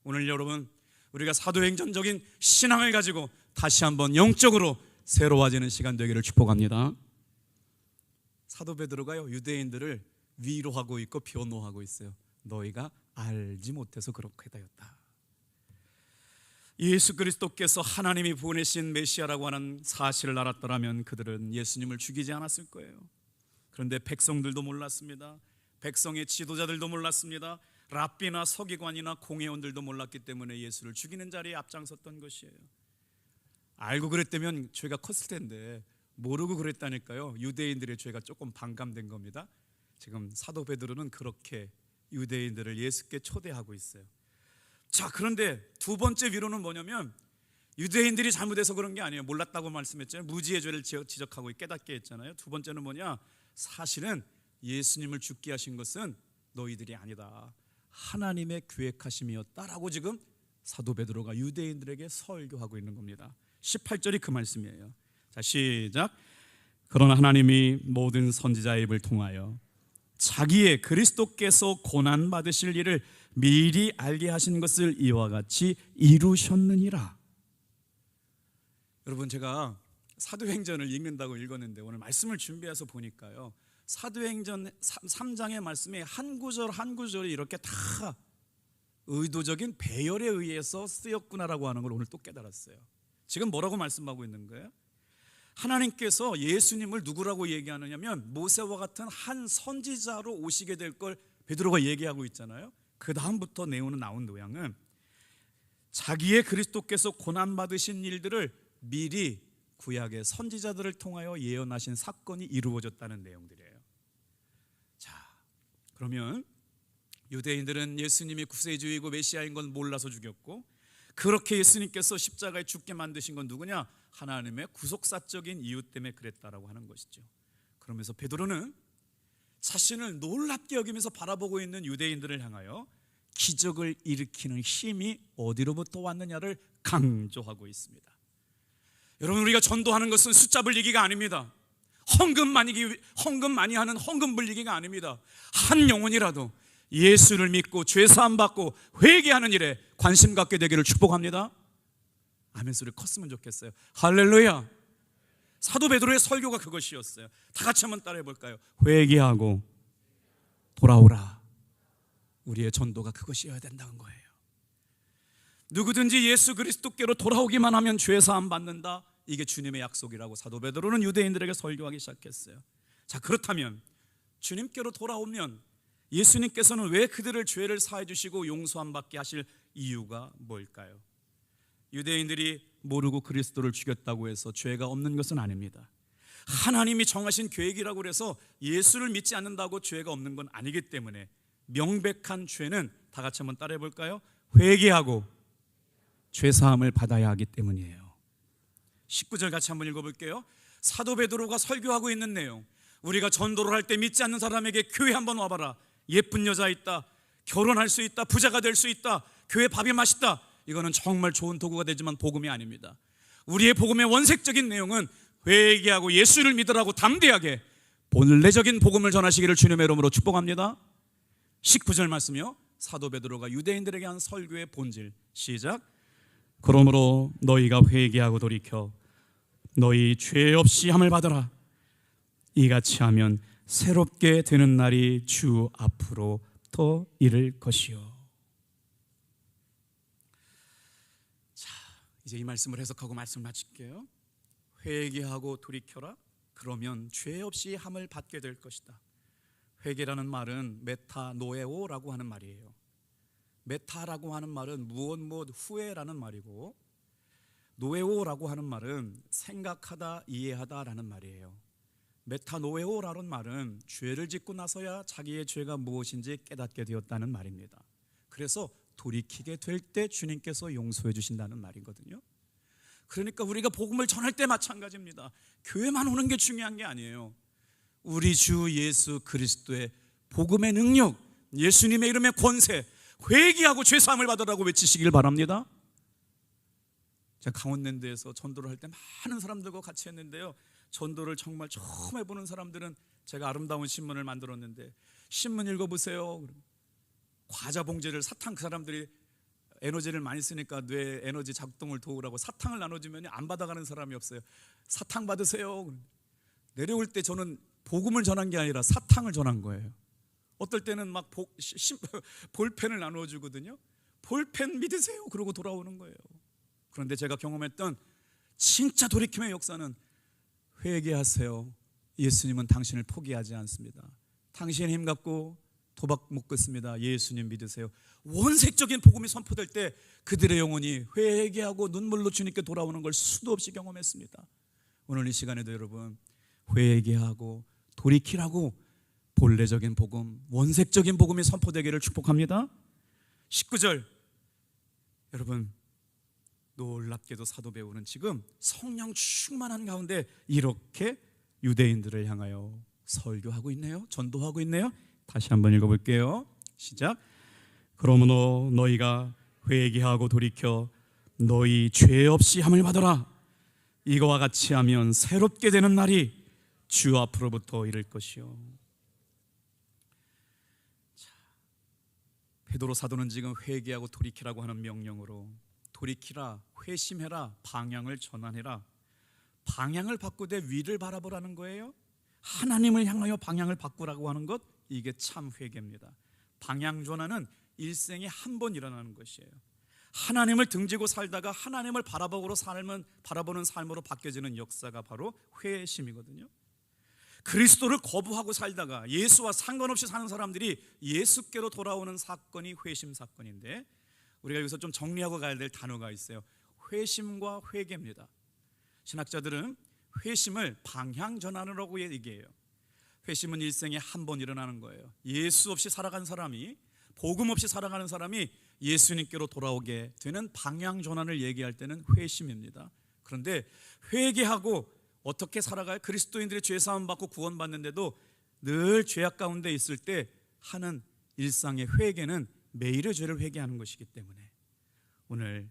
오늘 여러분, 우리가 사도행전적인 신앙을 가지고 다시 한번 영적으로 새로워지는 시간 되기를 축복합니다. 사도 베드로가요, 유대인들을 위로하고 있고 변호하고 있어요. 너희가 알지 못해서 그렇게 되었다. 예수 그리스도께서 하나님이 보내신 메시아라고 하는 사실을 알았더라면 그들은 예수님을 죽이지 않았을 거예요. 그런데 백성들도 몰랐습니다. 백성의 지도자들도 몰랐습니다. 랍비나 서기관이나 공회원들도 몰랐기 때문에 예수를 죽이는 자리에 앞장섰던 것이에요. 알고 그랬다면 죄가 컸을 텐데 모르고 그랬다니까요. 유대인들의 죄가 조금 반감된 겁니다. 지금 사도 베드로는 그렇게 유대인들을 예수께 초대하고 있어요. 자, 그런데 두 번째 위로는 뭐냐면 유대인들이 잘못해서 그런 게 아니에요. 몰랐다고 말씀했잖아요. 무지의 죄를 지적하고 깨닫게 했잖아요. 두 번째는 뭐냐? 사실은 예수님을 죽게 하신 것은 너희들이 아니다, 하나님의 계획하심이었다라고 지금 사도 베드로가 유대인들에게 설교하고 있는 겁니다. 18절이 그 말씀이에요. 자, 시작. 그러나 하나님이 모든 선지자의 입을 통하여 자기의 그리스도께서 고난 받으실 일을 미리 알게 하신 것을 이와 같이 이루셨느니라. 여러분, 제가 사도행전을 읽는다고 읽었는데 오늘 말씀을 준비해서 보니까요, 사도행전 3장의 말씀에 한 구절 한 구절이 이렇게 다 의도적인 배열에 의해서 쓰였구나라고 하는 걸 오늘 또 깨달았어요. 지금 뭐라고 말씀하고 있는 거예요? 하나님께서 예수님을 누구라고 얘기하느냐면 모세와 같은 한 선지자로 오시게 될 걸 베드로가 얘기하고 있잖아요. 그 다음부터 내용은 나온 모양은 자기의 그리스도께서 고난받으신 일들을 미리 구약의 선지자들을 통하여 예언하신 사건이 이루어졌다는 내용들이에요. 자, 그러면 유대인들은 예수님이 구세주이고 메시아인 건 몰라서 죽였고, 그렇게 예수님께서 십자가에 죽게 만드신 건 누구냐? 하나님의 구속사적인 이유 때문에 그랬다라고 하는 것이죠. 그러면서 베드로는 자신을 놀랍게 여기면서 바라보고 있는 유대인들을 향하여 기적을 일으키는 힘이 어디로부터 왔느냐를 강조하고 있습니다. 여러분, 우리가 전도하는 것은 숫자 불리기가 아닙니다. 헌금 많이 하는 헌금 불리기가 아닙니다. 한 영혼이라도 예수를 믿고 죄사함 받고 회개하는 일에 관심 갖게 되기를 축복합니다. 아멘 소리 컸으면 좋겠어요. 할렐루야. 사도 베드로의 설교가 그것이었어요. 다 같이 한번 따라해 볼까요? 회개하고 돌아오라. 우리의 전도가 그것이어야 된다는 거예요. 누구든지 예수 그리스도께로 돌아오기만 하면 죄사함 받는다. 이게 주님의 약속이라고 사도 베드로는 유대인들에게 설교하기 시작했어요. 자, 그렇다면 주님께로 돌아오면 예수님께서는 왜 그들을 죄를 사해 주시고 용서함 받게 하실 이유가 뭘까요? 유대인들이 모르고 그리스도를 죽였다고 해서 죄가 없는 것은 아닙니다. 하나님이 정하신 계획이라고 해서 예수를 믿지 않는다고 죄가 없는 건 아니기 때문에 명백한 죄는 다 같이 한번 따라해 볼까요? 회개하고 죄사함을 받아야 하기 때문이에요. 19절 같이 한번 읽어볼게요. 사도 베드로가 설교하고 있는 내용, 우리가 전도를 할 때 믿지 않는 사람에게 교회 한번 와봐라, 예쁜 여자 있다, 결혼할 수 있다, 부자가 될 수 있다, 교회 밥이 맛있다, 이거는 정말 좋은 도구가 되지만 복음이 아닙니다. 우리의 복음의 원색적인 내용은 회개하고 예수를 믿으라고 담대하게 본래적인 복음을 전하시기를 주님의 이름으로 축복합니다. 19절 말씀이요, 사도 베드로가 유대인들에게 한 설교의 본질. 시작. 그러므로 너희가 회개하고 돌이켜 너희 죄 없이 함을 받으라. 이같이 하면 새롭게 되는 날이 주 앞으로부터 이를 것이요. 자, 이제 이 말씀을 해석하고 말씀을 마칠게요. 회개하고 돌이켜라. 그러면 죄 없이 함을 받게 될 것이다. 회개라는 말은 메타노에오라고 하는 말이에요. 메타라고 하는 말은 무엇 후에라는 말이고, 노에오라고 하는 말은 생각하다, 이해하다라는 말이에요. 메타노에오라는 말은 죄를 짓고 나서야 자기의 죄가 무엇인지 깨닫게 되었다는 말입니다. 그래서 돌이키게 될 때 주님께서 용서해 주신다는 말이거든요. 그러니까 우리가 복음을 전할 때 마찬가지입니다. 교회만 오는 게 중요한 게 아니에요. 우리 주 예수 그리스도의 복음의 능력, 예수님의 이름의 권세, 회개하고 죄사함을 받으라고 외치시길 바랍니다. 제가 강원랜드에서 전도를 할 때 많은 사람들과 같이 했는데요, 전도를 정말 처음 해보는 사람들은 제가 아름다운 신문을 만들었는데, 신문 읽어보세요. 과자 봉지를 사탕, 그 사람들이 에너지를 많이 쓰니까 뇌 에너지 작동을 도우라고 사탕을 나눠주면 안 받아가는 사람이 없어요. 사탕 받으세요. 내려올 때 저는 복음을 전한 게 아니라 사탕을 전한 거예요. 어떨 때는 막 볼펜을 나눠주거든요. 볼펜 믿으세요 그러고 돌아오는 거예요. 그런데 제가 경험했던 진짜 돌이킴의 역사는 회개하세요. 예수님은 당신을 포기하지 않습니다. 당신 힘 갖고 도박 못 긋습니다. 예수님 믿으세요. 원색적인 복음이 선포될 때 그들의 영혼이 회개하고 눈물로 주님께 돌아오는 걸 수도 없이 경험했습니다. 오늘 이 시간에도 여러분, 회개하고 돌이키라고 본래적인 복음, 원색적인 복음이 선포되기를 축복합니다. 19절, 여러분 놀랍게도 사도 바울은 지금 성령 충만한 가운데 이렇게 유대인들을 향하여 설교하고 있네요. 전도하고 있네요. 다시 한번 읽어볼게요. 시작. 그러므로 너희가 회개하고 돌이켜 너희 죄 없이 함을 받아라. 이거와 같이 하면 새롭게 되는 날이 주 앞으로부터 이를 것이요. 베드로 사도는 지금 회개하고 돌이키라고 하는 명령으로, 돌이키라, 회심해라, 방향을 전환해라, 방향을 바꾸되 위를 바라보라는 거예요. 하나님을 향하여 방향을 바꾸라고 하는 것, 이게 참 회개입니다. 방향 전환은 일생에 한 번 일어나는 것이에요. 하나님을 등지고 살다가 하나님을 바라보는 삶으로 바뀌어지는 역사가 바로 회심이거든요. 그리스도를 거부하고 살다가 예수와 상관없이 사는 사람들이 예수께로 돌아오는 사건이 회심 사건인데, 우리가 여기서 좀 정리하고 가야 될 단어가 있어요. 회심과 회개입니다. 신학자들은 회심을 방향 전환이라고 얘기해요. 회심은 일생에 한 번 일어나는 거예요. 예수 없이 살아간 사람이, 복음 없이 살아가는 사람이 예수님께로 돌아오게 되는 방향 전환을 얘기할 때는 회심입니다. 그런데 회개하고 어떻게 살아가요? 그리스도인들의 죄 사함 받고 구원받는데도 늘 죄악 가운데 있을 때 하는 일상의 회개는 매일의 죄를 회개하는 것이기 때문에, 오늘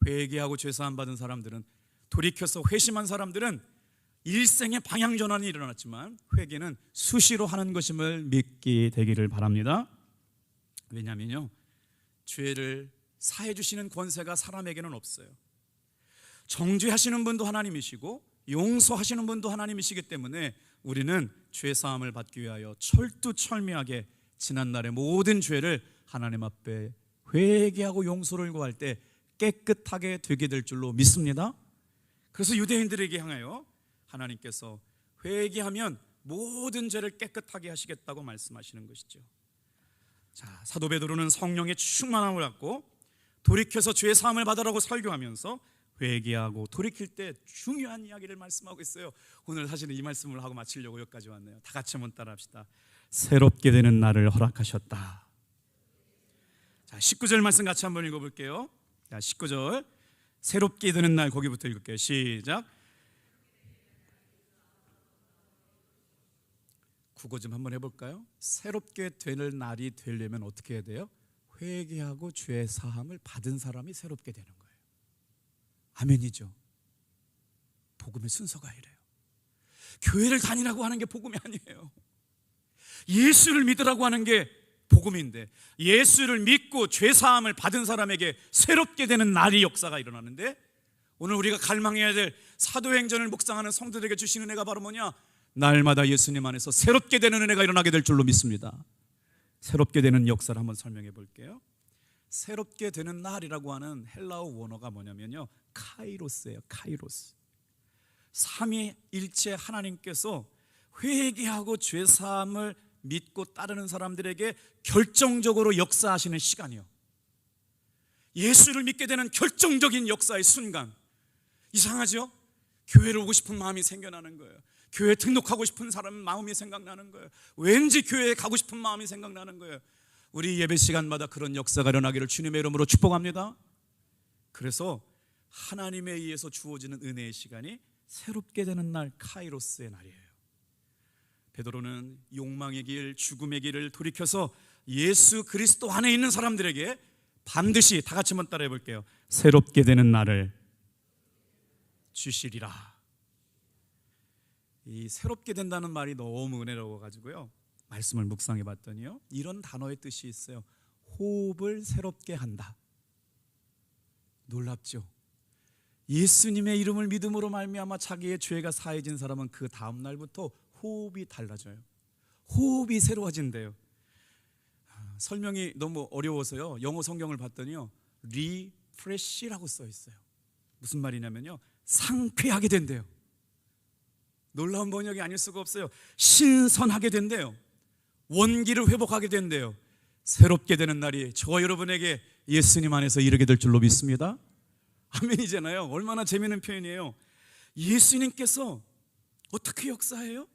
회개하고 죄 사함 받은 사람들은, 돌이켜서 회심한 사람들은 일생의 방향 전환이 일어났지만 회개는 수시로 하는 것임을 믿게 되기를 바랍니다. 왜냐하면요, 죄를 사해 주시는 권세가 사람에게는 없어요. 정죄하시는 분도 하나님이시고 용서하시는 분도 하나님이시기 때문에 우리는 죄 사함을 받기 위하여 철두철미하게 지난날의 모든 죄를 하나님 앞에 회개하고 용서를 구할 때 깨끗하게 되게 될 줄로 믿습니다. 그래서 유대인들에게 향하여 하나님께서 회개하면 모든 죄를 깨끗하게 하시겠다고 말씀하시는 것이죠. 자, 사도 베드로는 성령의 충만함을 갖고 돌이켜서 죄 사함을 받으라고 설교하면서 회개하고 돌이킬 때 중요한 이야기를 말씀하고 있어요. 오늘 사실은 이 말씀을 하고 마치려고 여기까지 왔네요. 다 같이 한번 따라합시다. 새롭게 되는 날을 허락하셨다. 자, 19절 말씀 같이 한번 읽어볼게요. 자, 19절 새롭게 되는 날, 거기부터 읽을게요. 시작. 국어 좀 한번 해볼까요? 새롭게 되는 날이 되려면 어떻게 해야 돼요? 회개하고 죄 사함을 받은 사람이 새롭게 되는 거예요. 아멘이죠. 복음의 순서가 이래요. 교회를 다니라고 하는 게 복음이 아니에요. 예수를 믿으라고 하는 게 복음인데, 예수를 믿고 죄 사함을 받은 사람에게 새롭게 되는 날이 역사가 일어나는데, 오늘 우리가 갈망해야 될 사도행전을 묵상하는 성도들에게 주시는 은혜가 바로 뭐냐? 날마다 예수님 안에서 새롭게 되는 은혜가 일어나게 될 줄로 믿습니다. 새롭게 되는 역사를 한번 설명해 볼게요. 새롭게 되는 날이라고 하는 헬라어 원어가 뭐냐면요, 카이로스예요. 카이로스. 삼위일체 하나님께서 회개하고 죄사함을 믿고 따르는 사람들에게 결정적으로 역사하시는 시간이요. 예수를 믿게 되는 결정적인 역사의 순간. 이상하죠? 교회를 오고 싶은 마음이 생겨나는 거예요. 교회에 등록하고 싶은 사람 마음이 생각나는 거예요. 왠지 교회에 가고 싶은 마음이 생각나는 거예요. 우리 예배 시간마다 그런 역사가 일어나기를 주님의 이름으로 축복합니다. 그래서 하나님에 의해서 주어지는 은혜의 시간이 새롭게 되는 날, 카이로스의 날이에요. 베드로는 욕망의 길, 죽음의 길을 돌이켜서 예수 그리스도 안에 있는 사람들에게 반드시, 다 같이 한번 따라해 볼게요. 새롭게 되는 날을 주시리라. 이 새롭게 된다는 말이 너무 은혜로워가지고요, 말씀을 묵상해 봤더니요, 이런 단어의 뜻이 있어요. 호흡을 새롭게 한다. 놀랍죠? 예수님의 이름을 믿음으로 말미암아 자기의 죄가 사해진 사람은 그 다음 날부터 호흡이 달라져요. 호흡이 새로워진대요. 설명이 너무 어려워서요, 영어 성경을 봤더니요, refresh라고 써 있어요. 무슨 말이냐면요, 상쾌하게 된대요. 놀라운 번역이 아닐 수가 없어요. 신선하게 된대요. 원기를 회복하게 된대요. 새롭게 되는 날이 저와 여러분에게 예수님 안에서 이르게 될 줄로 믿습니다. 아멘이잖아요. 얼마나 재미있는 표현이에요. 예수님께서 어떻게 역사해요?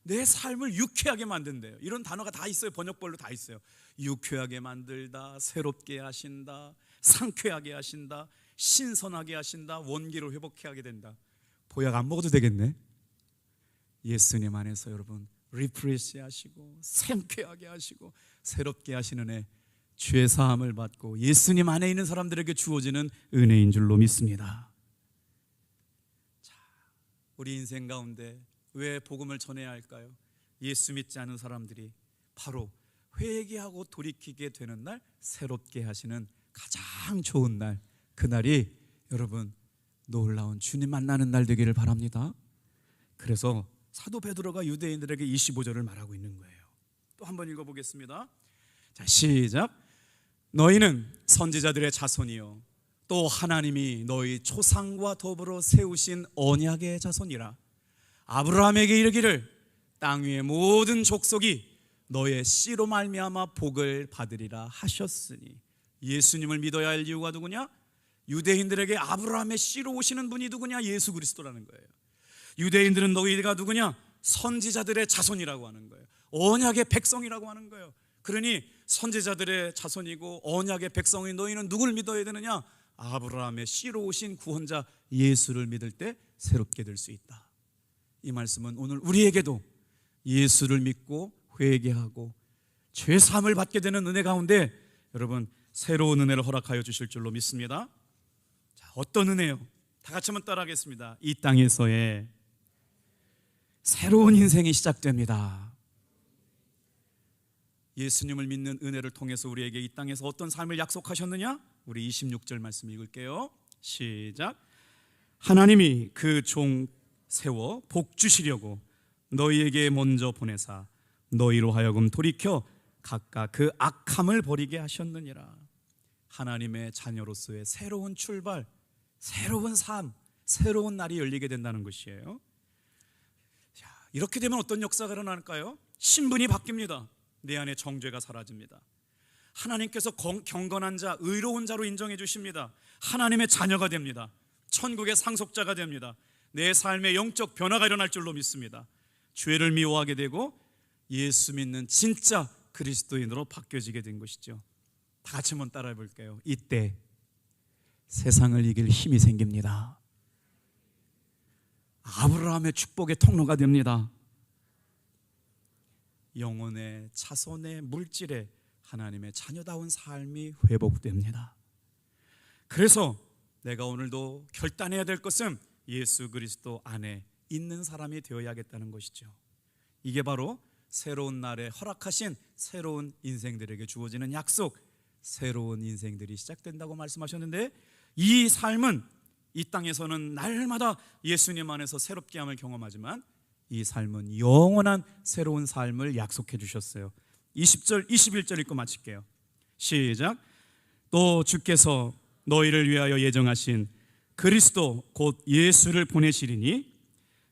내 삶을 유쾌하게 만든대요. 이런 단어가 다 있어요. 번역본로 다 있어요. 유쾌하게 만들다, 새롭게 하신다, 상쾌하게 하신다, 신선하게 하신다, 원기를 회복하게 하게 된다. 보약 안 먹어도 되겠네. 예수님 안에서 여러분 리프레시 하시고 상쾌하게 하시고 새롭게 하시는 애, 죄 사함을 받고 예수님 안에 있는 사람들에게 주어지는 은혜인 줄로 믿습니다. 자, 우리 인생 가운데 왜 복음을 전해야 할까요? 예수 믿지 않은 사람들이 바로 회개하고 돌이키게 되는 날, 새롭게 하시는 가장 좋은 날, 그날이 여러분 놀라운 주님 만나는 날 되기를 바랍니다. 그래서 사도 베드로가 유대인들에게 25절을 말하고 있는 거예요. 또 한번 읽어보겠습니다. 자, 시작. 너희는 선지자들의 자손이요 또 하나님이 너희 초상과 더불어 세우신 언약의 자손이라. 아브라함에게 이르기를 땅 위의 모든 족속이 너의 씨로 말미암아 복을 받으리라 하셨으니. 예수님을 믿어야 할 이유가 누구냐? 유대인들에게 아브라함의 씨로 오시는 분이 누구냐? 예수 그리스도라는 거예요. 유대인들은 너희가 누구냐? 선지자들의 자손이라고 하는 거예요. 언약의 백성이라고 하는 거예요. 그러니 선지자들의 자손이고 언약의 백성인 너희는 누구를 믿어야 되느냐? 아브라함의 씨로 오신 구원자 예수를 믿을 때 새롭게 될 수 있다. 이 말씀은 오늘 우리에게도 예수를 믿고 회개하고 죄 사함을 받게 되는 은혜 가운데 여러분 새로운 은혜를 허락하여 주실 줄로 믿습니다. 자, 어떤 은혜요? 다 같이 한번 따라하겠습니다. 이 땅에서의 새로운 인생이 시작됩니다. 예수님을 믿는 은혜를 통해서 우리에게 이 땅에서 어떤 삶을 약속하셨느냐? 우리 26절 말씀 읽을게요. 시작. 하나님이 그 종 세워 복 주시려고 너희에게 먼저 보내사 너희로 하여금 돌이켜 각각 그 악함을 버리게 하셨느니라. 하나님의 자녀로서의 새로운 출발, 새로운 삶, 새로운 날이 열리게 된다는 것이에요. 자, 이렇게 되면 어떤 역사가 일어날까요? 신분이 바뀝니다. 내 안에 정죄가 사라집니다. 하나님께서 경건한 자, 의로운 자로 인정해 주십니다. 하나님의 자녀가 됩니다. 천국의 상속자가 됩니다. 내 삶의 영적 변화가 일어날 줄로 믿습니다. 죄를 미워하게 되고 예수 믿는 진짜 그리스도인으로 바뀌어지게 된 것이죠. 다 같이 한번 따라해 볼게요. 이때 세상을 이길 힘이 생깁니다. 아브라함의 축복의 통로가 됩니다. 영혼의 자손의 물질에 하나님의 자녀다운 삶이 회복됩니다. 그래서 내가 오늘도 결단해야 될 것은 예수 그리스도 안에 있는 사람이 되어야겠다는 것이죠. 이게 바로 새로운 날에 허락하신 새로운 인생들에게 주어지는 약속, 새로운 인생들이 시작된다고 말씀하셨는데, 이 삶은 이 땅에서는 날마다 예수님 안에서 새롭게 함을 경험하지만 이 삶은 영원한 새로운 삶을 약속해 주셨어요. 20절 21절 읽고 마칠게요. 시작. 또 주께서 너희를 위하여 예정하신 그리스도 곧 예수를 보내시리니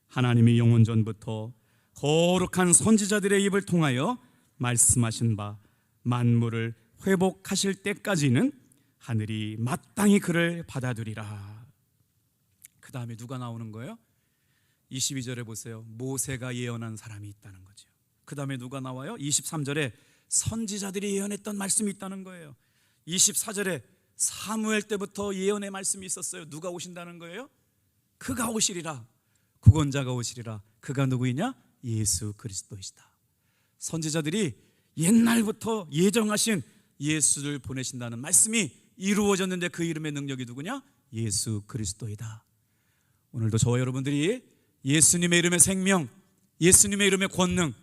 하나님이 영원 전부터 거룩한 선지자들의 입을 통하여 말씀하신 바 만물을 회복하실 때까지는 하늘이 마땅히 그를 받아들이라. 그 다음에 누가 나오는 거예요? 22절에 보세요. 모세가 예언한 사람이 있다는 거죠. 그 다음에 누가 나와요? 23절에 선지자들이 예언했던 말씀이 있다는 거예요. 24절에 사무엘 때부터 예언의 말씀이 있었어요. 누가 오신다는 거예요? 그가 오시리라. 구원자가 오시리라. 그가 누구이냐? 예수 그리스도이시다. 선지자들이 옛날부터 예정하신 예수를 보내신다는 말씀이 이루어졌는데 그 이름의 능력이 누구냐? 예수 그리스도이다. 오늘도 저와 여러분들이 예수님의 이름의 생명, 예수님의 이름의 권능,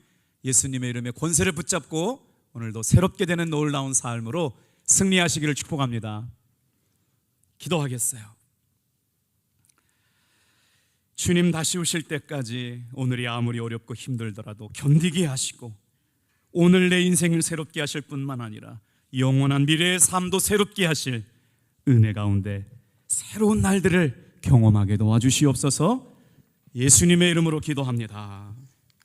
예수님의 이름의 권세를 붙잡고 오늘도 새롭게 되는 놀라운 삶으로 승리하시기를 축복합니다. 기도하겠어요. 주님 다시 오실 때까지 오늘이 아무리 어렵고 힘들더라도 견디게 하시고 오늘 내 인생을 새롭게 하실 뿐만 아니라 영원한 미래의 삶도 새롭게 하실 은혜 가운데 새로운 날들을 경험하게 도와주시옵소서. 예수님의 이름으로 기도합니다.